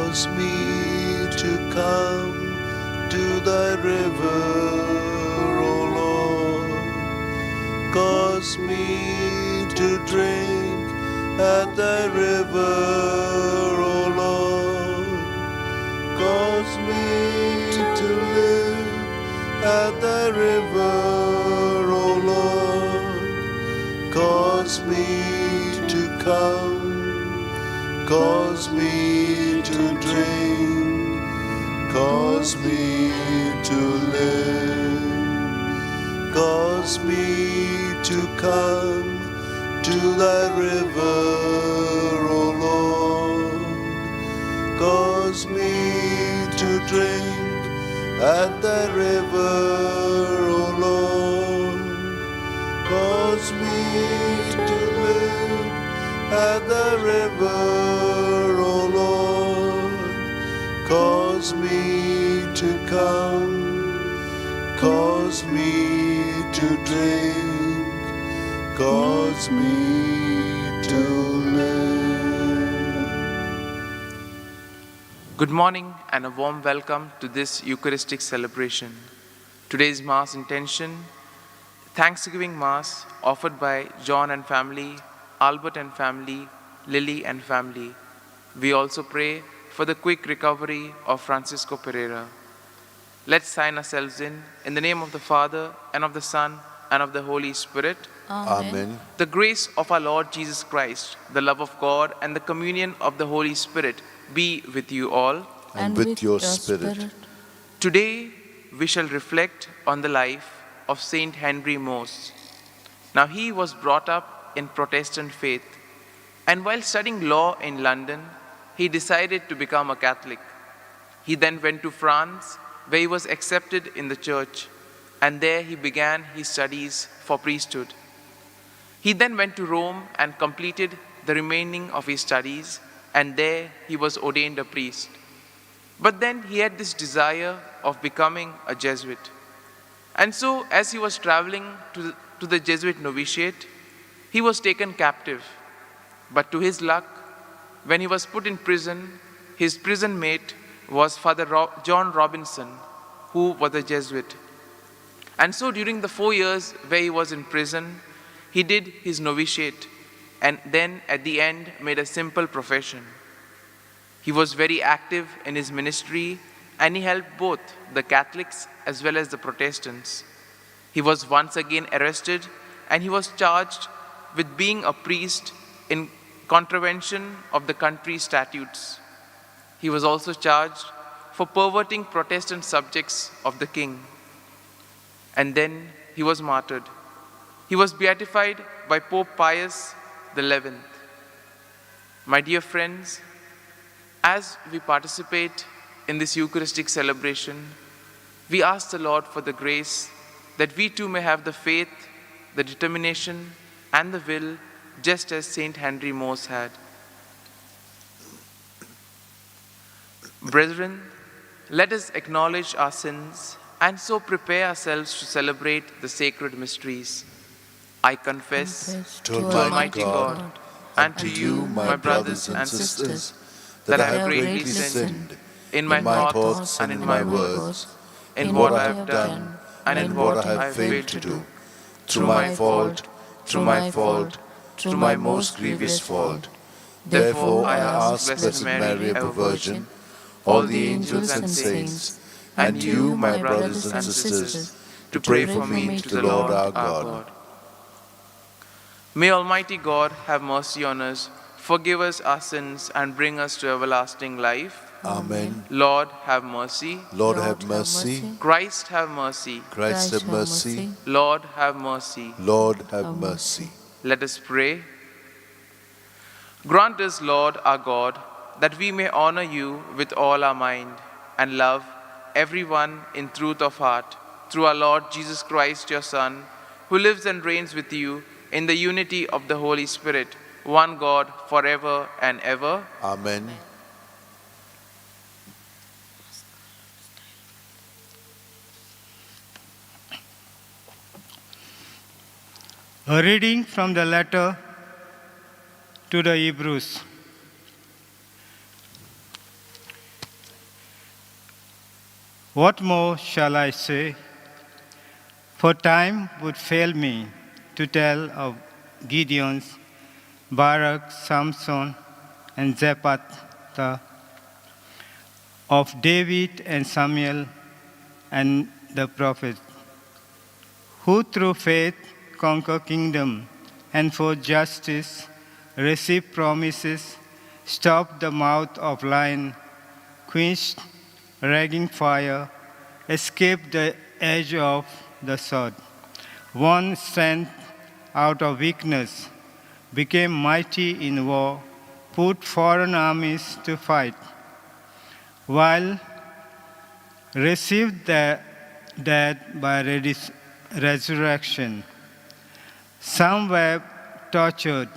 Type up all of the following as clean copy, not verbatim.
Cause me to come to thy river, O Lord. Cause me to drink at thy river, O Lord. Cause me to live at thy river, O Lord. Cause me to come, cause me to drink, cause me to live. Cause me to come to thy river, O Lord. Cause me to drink at thy river, O Lord. Cause me to live at thy river, O Lord. Cause me to come, cause me to drink, cause me to live. Good morning and a warm welcome to this Eucharistic celebration. Today's Mass intention, Thanksgiving Mass offered by John and family, Albert and family, Lily and family. We also pray for the quick recovery of Francisco Pereira. Let's sign ourselves in the name of the Father, and of the Son, and of the Holy Spirit. Amen. The grace of our Lord Jesus Christ, the love of God, and the communion of the Holy Spirit be with you all. And with your spirit. Today, we shall reflect on the life of Saint Henry Mose. Now, he was brought up in Protestant faith, and while studying law in London, he decided to become a Catholic. He then went to France, where he was accepted in the church, and there he began his studies for priesthood. He then went to Rome and completed the remaining of his studies, and there he was ordained a priest. But then he had this desire of becoming a Jesuit. And so, as he was traveling to the Jesuit novitiate, he was taken captive. But to his luck, when he was put in prison, his prison mate was Father John Robinson, who was a Jesuit. And so during the 4 years where he was in prison, he did his novitiate, and then at the end made a simple profession. He was very active in his ministry, and he helped both the Catholics as well as the Protestants. He was once again arrested, and he was charged with being a priest in contravention of the country's statutes. He was also charged for perverting Protestant subjects of the king. And then he was martyred. He was beatified by Pope Pius XI. My dear friends, as we participate in this Eucharistic celebration, we ask the Lord for the grace that we too may have the faith, the determination, and the will, just as Saint Henry Mose had. Brethren, let us acknowledge our sins and so prepare ourselves to celebrate the sacred mysteries. I confess to Almighty God and to you, my brothers and sisters, that I have greatly sinned in my thoughts and in my words, in what I have done and in what I have failed to do, through my fault, through my most grievous fault. Therefore I ask Blessed Mary, ever Virgin, all the angels and saints, and you, my brothers and sisters, to pray for me to the Lord our God. May Almighty God have mercy on us, forgive us our sins, and bring us to everlasting life. Amen. Lord, have mercy. Lord, have mercy. Christ, have mercy. Christ, have mercy. Lord, have mercy. Lord, have mercy. Let us pray. Grant us, Lord our God, that we may honor you with all our mind and love everyone in truth of heart, through our Lord Jesus Christ, your Son, who lives and reigns with you in the unity of the Holy Spirit, one God, forever and ever. Amen. A reading from the letter to the Hebrews. What more shall I say? For time would fail me to tell of Gideon's, Barak, Samson, and Jephthah, of David and Samuel and the prophets, who through faith conquer kingdom and for justice receive promises, stop the mouth of lion, quenched raging fire, escape the edge of the sword. Won strength out of weakness, became mighty in war, put foreign armies to fight, while received the dead by resurrection. Some were tortured,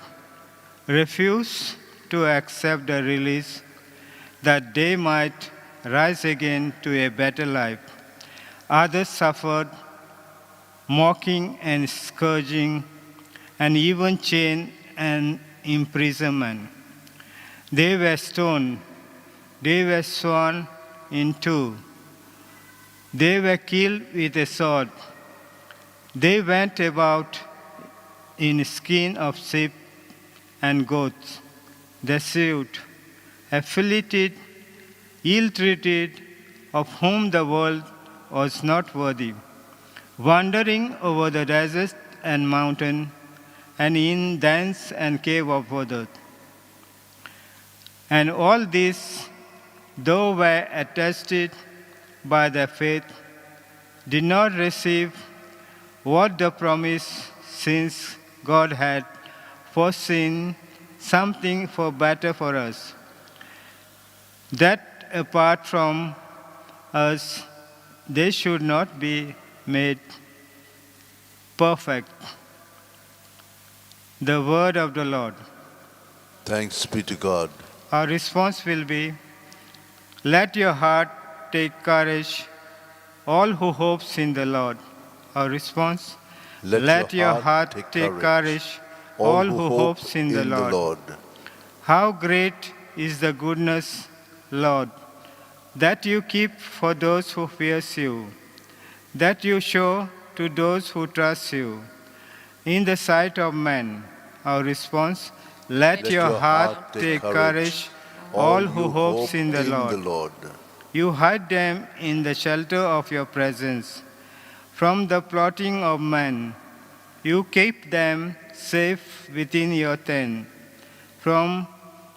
refused to accept the release that they might rise again to a better life. Others suffered mocking and scourging, and even chain and imprisonment. They were stoned, they were sawn in two, they were killed with a sword. They went about in skin of sheep and goats, destitute, afflicted, ill-treated, of whom the world was not worthy, wandering over the desert and mountain, and in dens and cave of water. And all this, though were attested by their faith, did not receive what the promise, since God had foreseen something for better for us, that apart from us they should not be made perfect. The word of the Lord. Thanks be to God. Our response will be, let your heart take courage, all who hopes in the Lord. Our response, let your heart take courage, all who hopes in the Lord. How great is the goodness, Lord, that you keep for those who fear you, that you show to those who trust you. In the sight of men, our response, let your heart take courage, all who hopes in the Lord. You hide them in the shelter of your presence. From the plotting of men, you keep them safe within your tent. From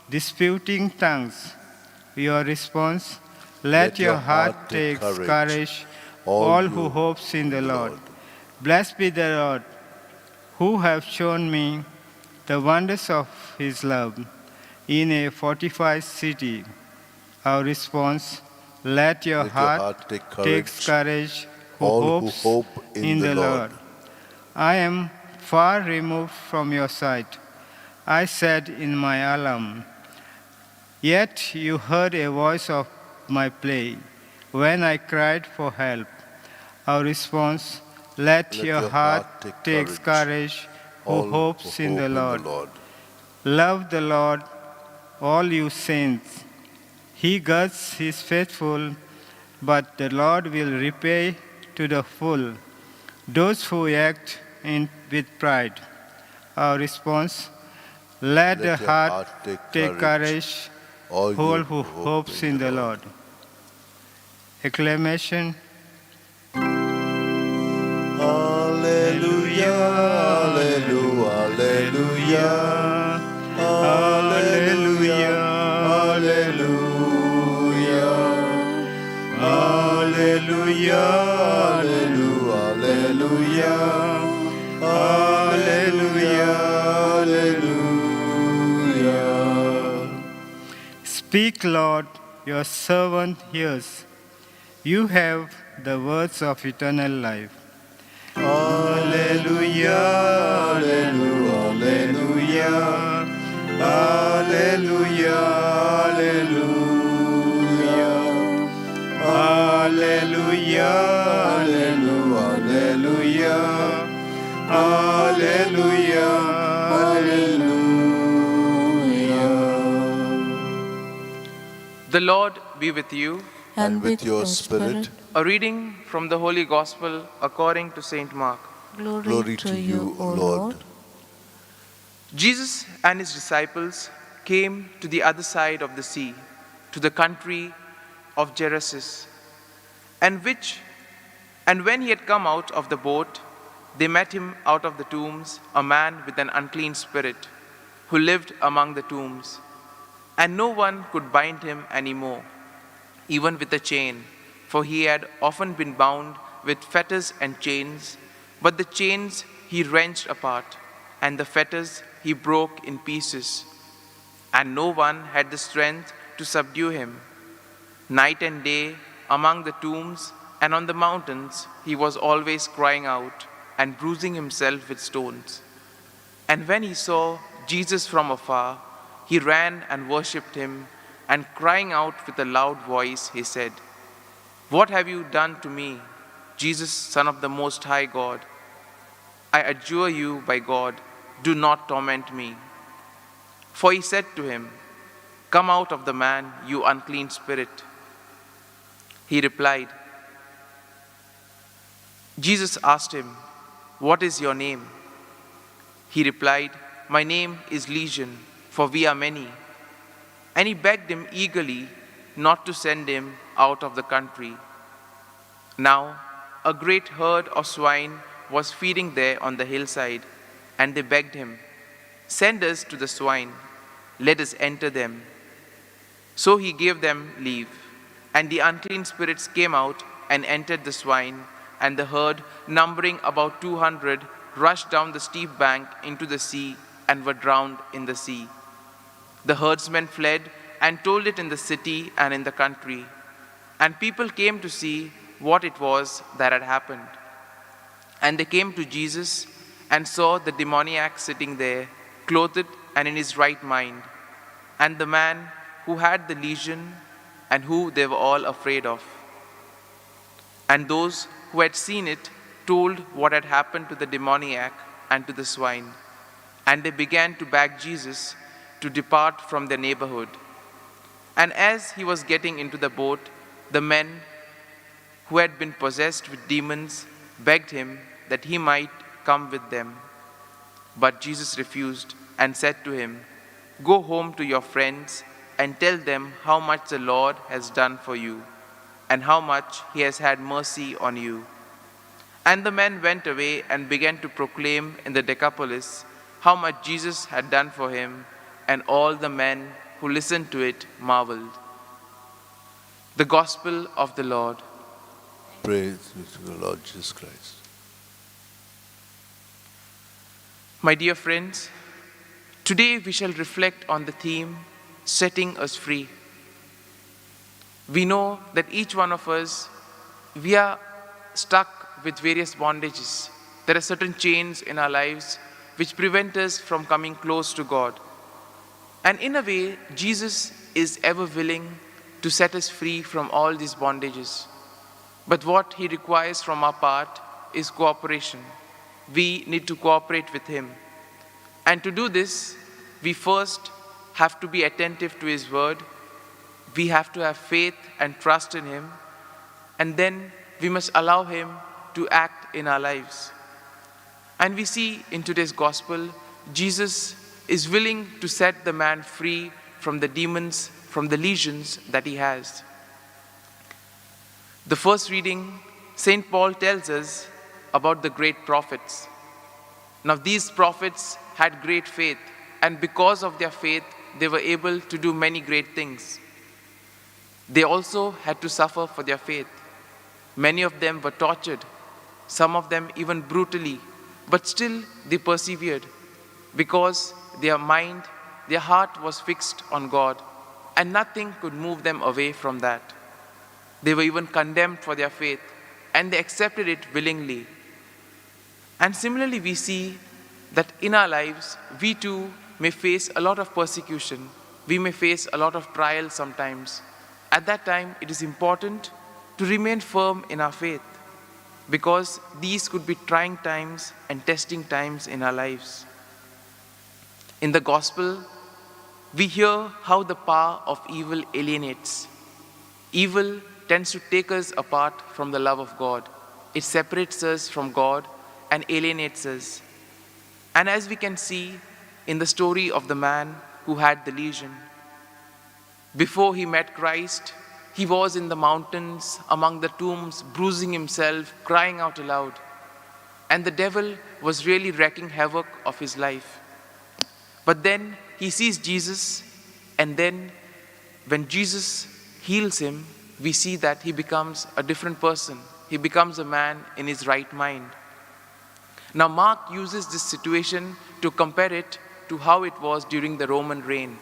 disputing tongues, your response, let your heart take courage, all who hopes in the Lord. Blessed be the Lord, who have shown me the wonders of his love in a fortified city. Our response, let your heart take courage, who hopes in the Lord. I am far removed from your sight, I said in my alarm. Yet you heard a voice of my plea when I cried for help. Our response, let your heart take courage, who hopes in the Lord. Love the Lord, all you saints. He guards his faithful, but the Lord will repay to the full those who act with pride. Our response, let the heart take courage, all who hopes in the Lord. Acclamation. Alleluia, alleluia, alleluia, alleluia, alleluia, alleluia, alleluia, alleluia, alleluia. Speak, Lord, your servant hears. You have the words of eternal life. Alleluia, alleluia, alleluia, alleluia, alleluia, alleluia, alleluia, alleluia. The Lord be with you. And with your spirit. A reading from the Holy Gospel according to Saint Mark. Glory to you, O Lord. Jesus and his disciples came to the other side of the sea, to the country of Gerasenes. And when he had come out of the boat, they met him out of the tombs, a man with an unclean spirit, who lived among the tombs. And no one could bind him any more, even with a chain, for he had often been bound with fetters and chains, but the chains he wrenched apart, and the fetters he broke in pieces. And no one had the strength to subdue him. Night and day, among the tombs and on the mountains, he was always crying out and bruising himself with stones. And when he saw Jesus from afar, he ran and worshipped him, and crying out with a loud voice, he said, "What have you done to me, Jesus, Son of the Most High God? I adjure you by God, do not torment me." For he said to him, "Come out of the man, you unclean spirit." He replied. Jesus asked him, "What is your name?" He replied, "My name is Legion, for we are many." And he begged him eagerly not to send him out of the country. Now, a great herd of swine was feeding there on the hillside, and they begged him, "Send us to the swine, let us enter them." So he gave them leave, and the unclean spirits came out and entered the swine, and the herd, numbering about 200, rushed down the steep bank into the sea and were drowned in the sea. The herdsmen fled and told it in the city and in the country, and people came to see what it was that had happened. And they came to Jesus and saw the demoniac sitting there, clothed and in his right mind, and the man who had the legion and who they were all afraid of. And those who had seen it told what had happened to the demoniac and to the swine, and they began to beg Jesus to depart from their neighborhood. And as he was getting into the boat, the men who had been possessed with demons begged him that he might come with them. But Jesus refused and said to him, "Go home to your friends and tell them how much the Lord has done for you, and how much he has had mercy on you." And the men went away and began to proclaim in the Decapolis how much Jesus had done for him, and all the men who listened to it marveled. The Gospel of the Lord. Praise be to the Lord Jesus Christ. My dear friends, today we shall reflect on the theme, setting us free. We know that each one of us, we are stuck with various bondages. There are certain chains in our lives which prevent us from coming close to God. And in a way, Jesus is ever willing to set us free from all these bondages. But what he requires from our part is cooperation. We need to cooperate with him. And to do this, we first have to be attentive to his word. We have to have faith and trust in him. And then we must allow him to act in our lives. And we see in today's gospel, Jesus is willing to set the man free from the demons, from the legions that he has. The first reading, St. Paul tells us about the great prophets. Now these prophets had great faith, and because of their faith, they were able to do many great things. They also had to suffer for their faith. Many of them were tortured, some of them even brutally, but still they persevered because their mind, their heart was fixed on God, and nothing could move them away from that. They were even condemned for their faith, and they accepted it willingly. And similarly, we see that in our lives, we too may face a lot of persecution. We may face a lot of trials sometimes. At that time, it is important to remain firm in our faith, because these could be trying times and testing times in our lives. In the gospel, we hear how the power of evil alienates. Evil tends to take us apart from the love of God. It separates us from God and alienates us. And as we can see in the story of the man who had the legion, before he met Christ, he was in the mountains, among the tombs, bruising himself, crying out aloud. And the devil was really wreaking havoc of his life. But then he sees Jesus, and then when Jesus heals him, we see that he becomes a different person. He becomes a man in his right mind. Now Mark uses this situation to compare it to how it was during the Roman reign.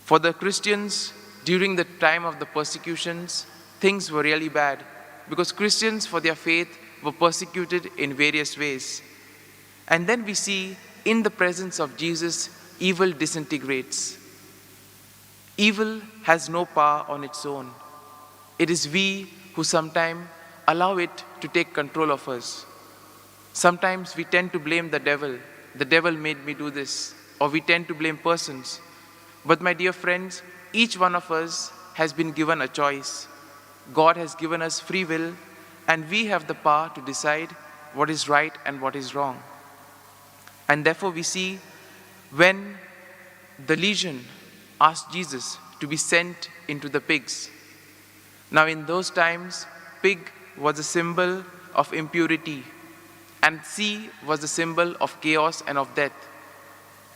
For the Christians, during the time of the persecutions, things were really bad because Christians, for their faith, were persecuted in various ways. And then we see in the presence of Jesus, evil disintegrates. Evil has no power on its own. It is we who sometimes allow it to take control of us. Sometimes we tend to blame the devil. The devil made me do this. Or we tend to blame persons. But my dear friends, each one of us has been given a choice. God has given us free will, and we have the power to decide what is right and what is wrong. And therefore we see when the legion asked Jesus to be sent into the pigs. Now in those times, pig was a symbol of impurity, and sea was a symbol of chaos and of death.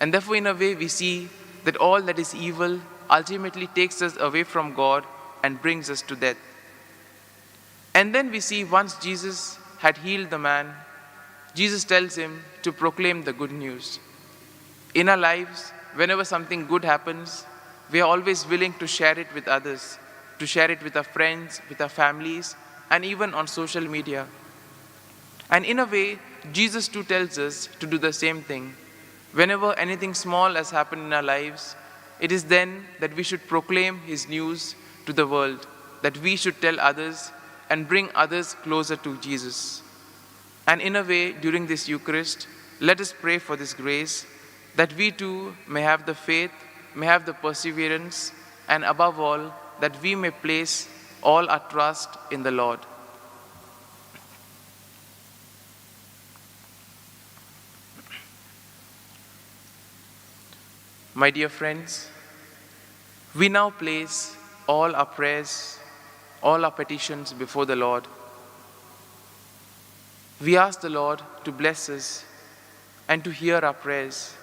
And therefore in a way we see that all that is evil ultimately takes us away from God and brings us to death. And then we see once Jesus had healed the man, Jesus tells him to proclaim the good news. In our lives, whenever something good happens, we are always willing to share it with others, to share it with our friends, with our families, and even on social media. And in a way, Jesus too tells us to do the same thing. Whenever anything small has happened in our lives, it is then that we should proclaim His news to the world, that we should tell others and bring others closer to Jesus. And in a way, during this Eucharist, let us pray for this grace, that we too may have the faith, may have the perseverance, and above all, that we may place all our trust in the Lord. My dear friends, we now place all our prayers, all our petitions before the Lord. We ask the Lord to bless us and to hear our prayers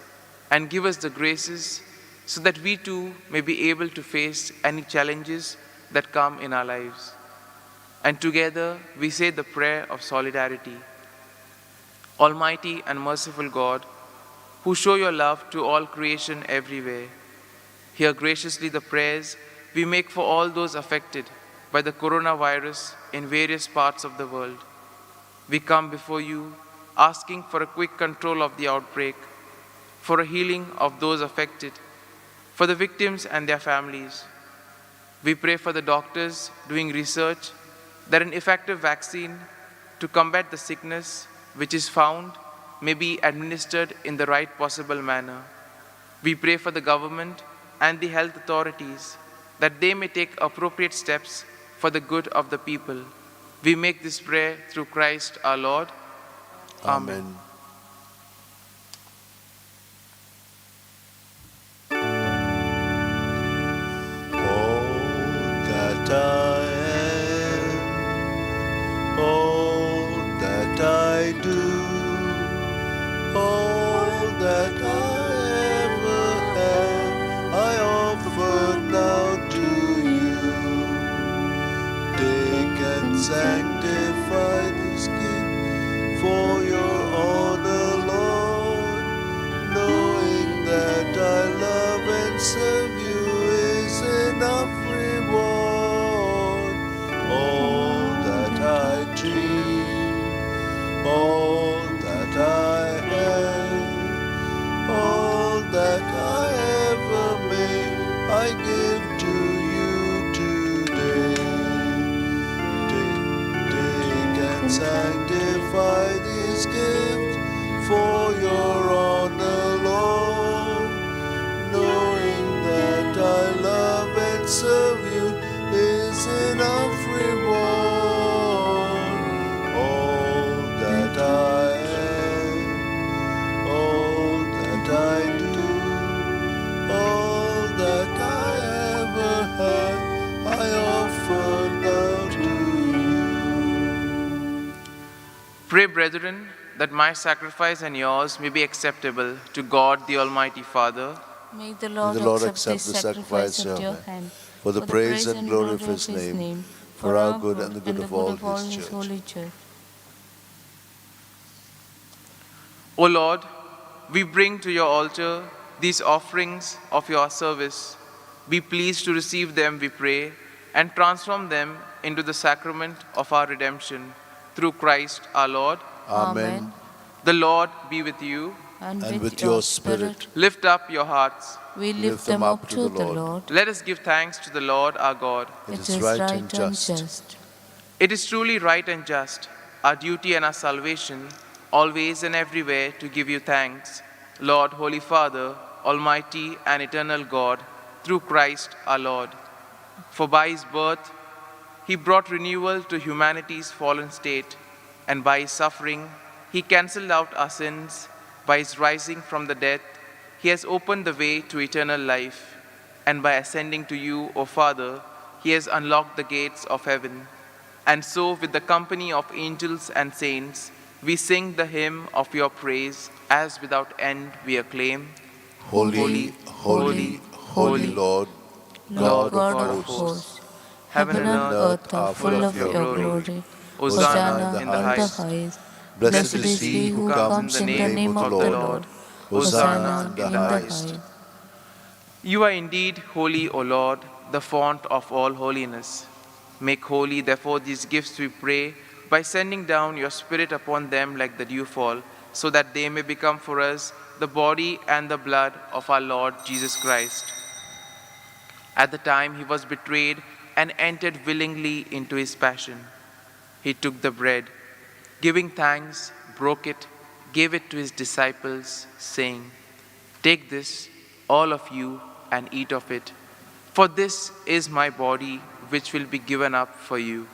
and give us the graces so that we too may be able to face any challenges that come in our lives. And together we say the prayer of solidarity. Almighty and merciful God, who show your love to all creation everywhere, hear graciously the prayers we make for all those affected by the coronavirus in various parts of the world. We come before you asking for a quick control of the outbreak, for a healing of those affected, for the victims and their families. We pray for the doctors doing research that an effective vaccine to combat the sickness which is found may be administered in the right possible manner. We pray for the government and the health authorities that they may take appropriate steps for the good of the people. We make this prayer through Christ our Lord. Amen. All that I am, all that I do, all that I ever have, I offer now to you. Take and sanctify this gift for your honor, Lord, knowing that I love and serve you is enough reward. All that I dream, all that I have, all that I ever make, I give to you today. Take and sanctify this gift for your honor, Lord, knowing that I love and serve you is enough Pray, brethren, that my sacrifice and yours may be acceptable to God the Almighty Father. May the May Lord, the Lord accept this sacrifice at your hand, for the praise and glory of his name, for our good and the good of all his church. holy church. O Lord, we bring to your altar these offerings of your service. Be pleased to receive them, we pray, and transform them into the sacrament of our redemption. Through Christ our Lord. Amen. The Lord be with you. And with your spirit. Lift up your hearts. we lift them up to the Lord. Let us give thanks to the Lord our God. It is right and just. It is truly right and just, our duty and our salvation, always and everywhere to give you thanks, Lord, Holy Father, Almighty and eternal God, through Christ our Lord. For by his birth, he brought renewal to humanity's fallen state, and by his suffering, he cancelled out our sins. By his rising from the dead, he has opened the way to eternal life, and by ascending to you, O Father, he has unlocked the gates of heaven. And so, with the company of angels and saints, we sing the hymn of your praise, as without end we acclaim. Holy, holy, holy Lord, God of hosts. Heaven and earth are full of your glory. Hosanna in the highest. Blessed is he who comes in the name of the Lord. Hosanna in the highest. You are indeed holy, O Lord, the fount of all holiness. Make holy, therefore, these gifts, we pray, by sending down your Spirit upon them like the dewfall, so that they may become for us the body and the blood of our Lord Jesus Christ. At the time he was betrayed and entered willingly into his passion, he took the bread, giving thanks, broke it, gave it to his disciples, saying, "Take this, all of you, and eat of it, for this is my body, which will be given up for you."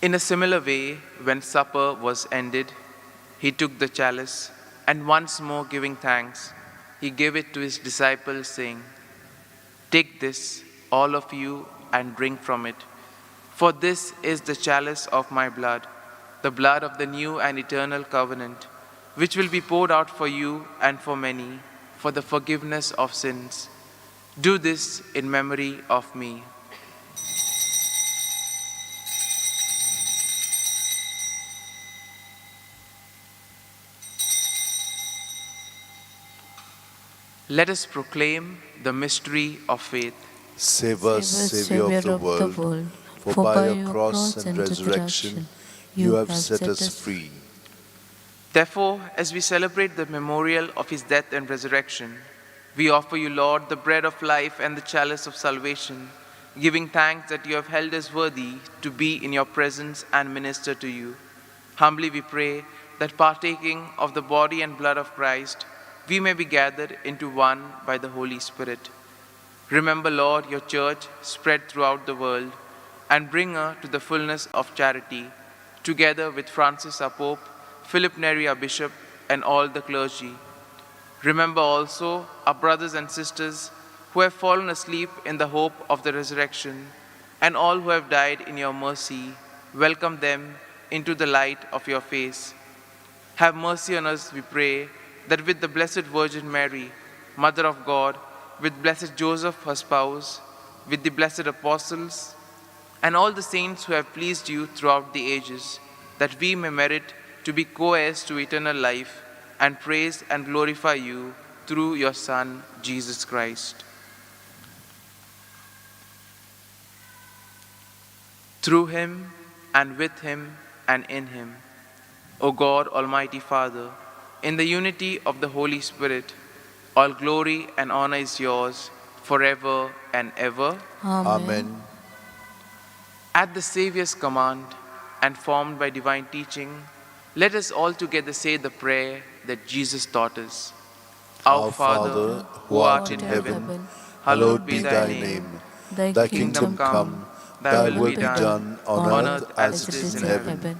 In a similar way, when supper was ended, he took the chalice, and once more giving thanks, he gave it to his disciples, saying, "Take this, all of you, and drink from it, for this is the chalice of my blood, the blood of the new and eternal covenant, which will be poured out for you and for many, for the forgiveness of sins. Do this in memory of me." Let us proclaim the mystery of faith. Save us, Savior of the world, for by your cross and resurrection you have set us free. Therefore, as we celebrate the memorial of his death and resurrection, we offer you, Lord, the bread of life and the chalice of salvation, giving thanks that you have held us worthy to be in your presence and minister to you. Humbly we pray that, partaking of the body and blood of Christ, we may be gathered into one by the Holy Spirit. Remember, Lord, your church spread throughout the world, and bring her to the fullness of charity, together with Francis our Pope, Philip Neri our Bishop, and all the clergy. Remember also our brothers and sisters who have fallen asleep in the hope of the resurrection, and all who have died in your mercy. Welcome them into the light of your face. Have mercy on us, we pray, that with the Blessed Virgin Mary, Mother of God, with blessed Joseph, her spouse, with the blessed apostles, and all the saints who have pleased you throughout the ages, that we may merit to be co-heirs to eternal life, and praise and glorify you through your Son, Jesus Christ. Through him, and with him, and in him, O God, Almighty Father, in the unity of the Holy Spirit, all glory and honor is yours forever and ever. Amen. At the Saviour's command and formed by divine teaching, let us all together say the prayer that Jesus taught us. Our Father, who art in heaven, hallowed be thy name. Thy Kingdom come, thy will be done on earth as it is in heaven.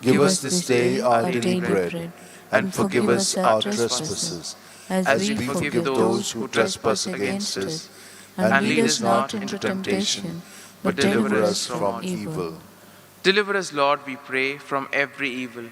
Give us this day our daily bread, and forgive us our trespasses, as we forgive those who trespass against us. And lead us not into temptation, but deliver us from evil. Deliver us, Lord, we pray, from every evil.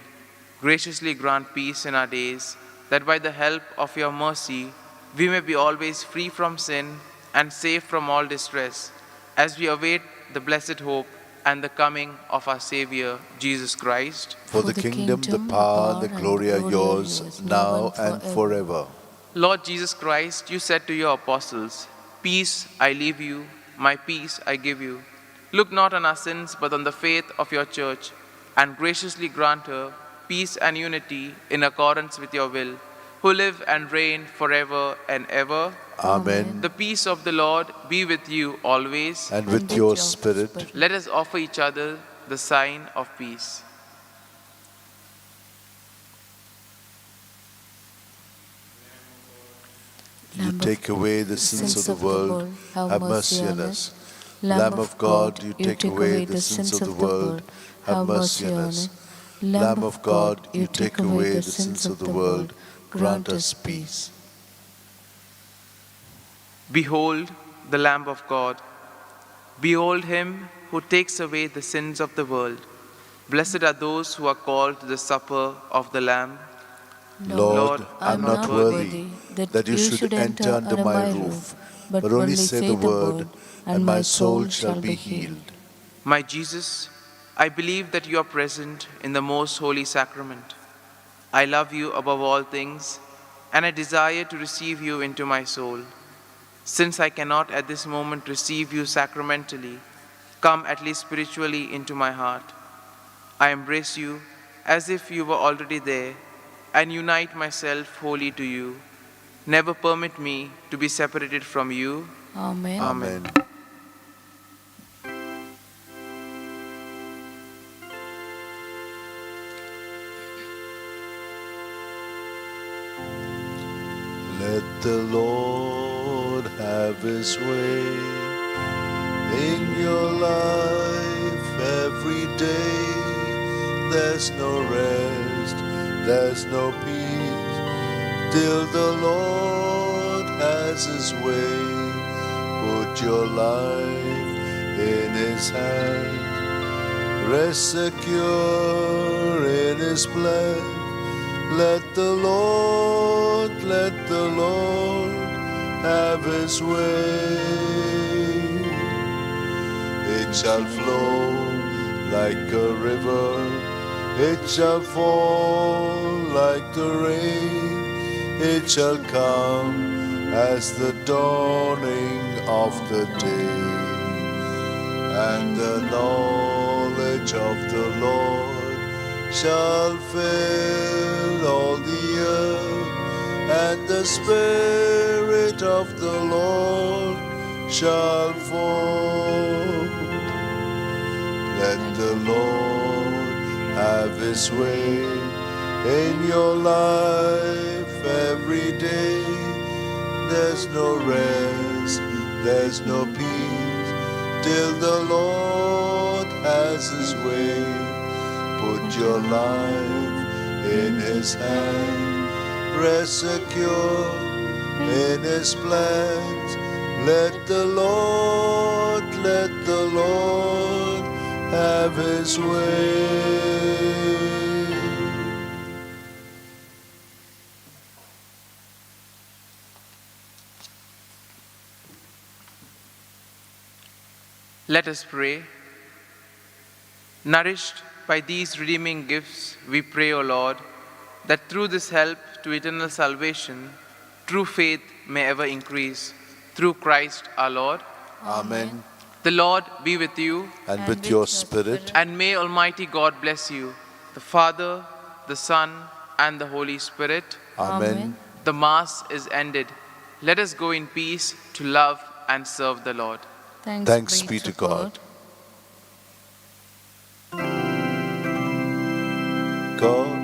Graciously grant peace in our days, that by the help of your mercy we may be always free from sin and safe from all distress, as we await the blessed hope and the coming of our Savior, Jesus Christ. For the kingdom, the power, the glory are yours, now and forever. Lord Jesus Christ, you said to your apostles, "Peace I leave you, my peace I give you." Look not on our sins, but on the faith of your church, and graciously grant her peace and unity in accordance with your will, who live and reign forever and ever. Amen. The peace of the Lord be with you always. And with your spirit. Let us offer each other the sign of peace. You take away the sins of the world, have mercy on us. Lamb of God, you take away the sins of the world, have mercy on us. Lamb of God, you take away the sins of the world, grant us peace. Behold the Lamb of God. Behold him who takes away the sins of the world. Blessed are those who are called to the supper of the Lamb. Lord, I am not worthy that you should enter under my roof, but only say the word, and my soul shall be healed. My Jesus, I believe that you are present in the most holy sacrament. I love you above all things, and I desire to receive you into my soul. Since I cannot at this moment receive you sacramentally, come at least spiritually into my heart. I embrace you as if you were already there, and unite myself wholly to you. Never permit me to be separated from you. Amen. Amen. Let the Lord have his way in your life every day. There's no rest, there's no peace, till the Lord has his way. Put your life in his hand, rest secure in his plan. Let the Lord have his way. It shall flow like a river, it shall fall like the rain, it shall come as the dawning of the day. And the knowledge of the Lord shall fill all the earth, and the Spirit of the Lord shall fall. Let the Lord have his way in your life every day. There's no rest, there's no peace, till the Lord has his way. Put your life in his hand, rest secure in his plans. Let the Lord have his way. Let us pray. Nourished by these redeeming gifts, we pray, O Lord, that through this help to eternal salvation, true faith may ever increase. Through Christ our Lord. Amen. The Lord be with you. And with your spirit. And may Almighty God bless you, the Father, the Son, and the Holy Spirit. Amen. The Mass is ended. Let us go in peace to love and serve the Lord. Thanks be to God. God,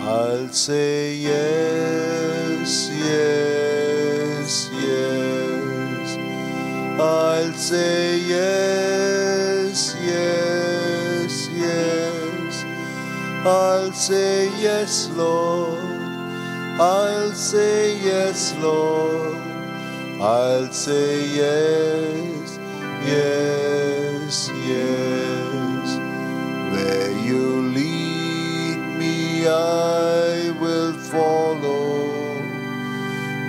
I'll say yes, yes, yes. I'll say yes, yes, yes. I'll say yes, Lord. I'll say yes, Lord. I'll say yes, yes, yes. Where you lead me, I will follow.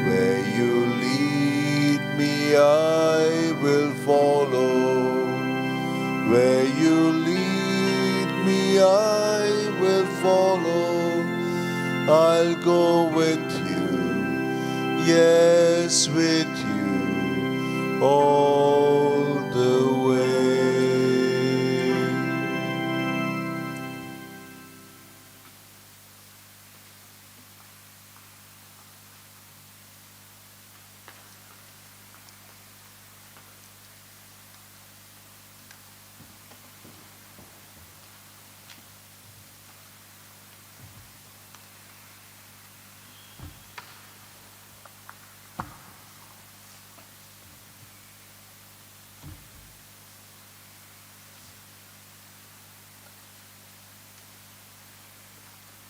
Where you lead me, I will follow. Where you lead me, I will follow. I'll go with you, yes, with you, oh.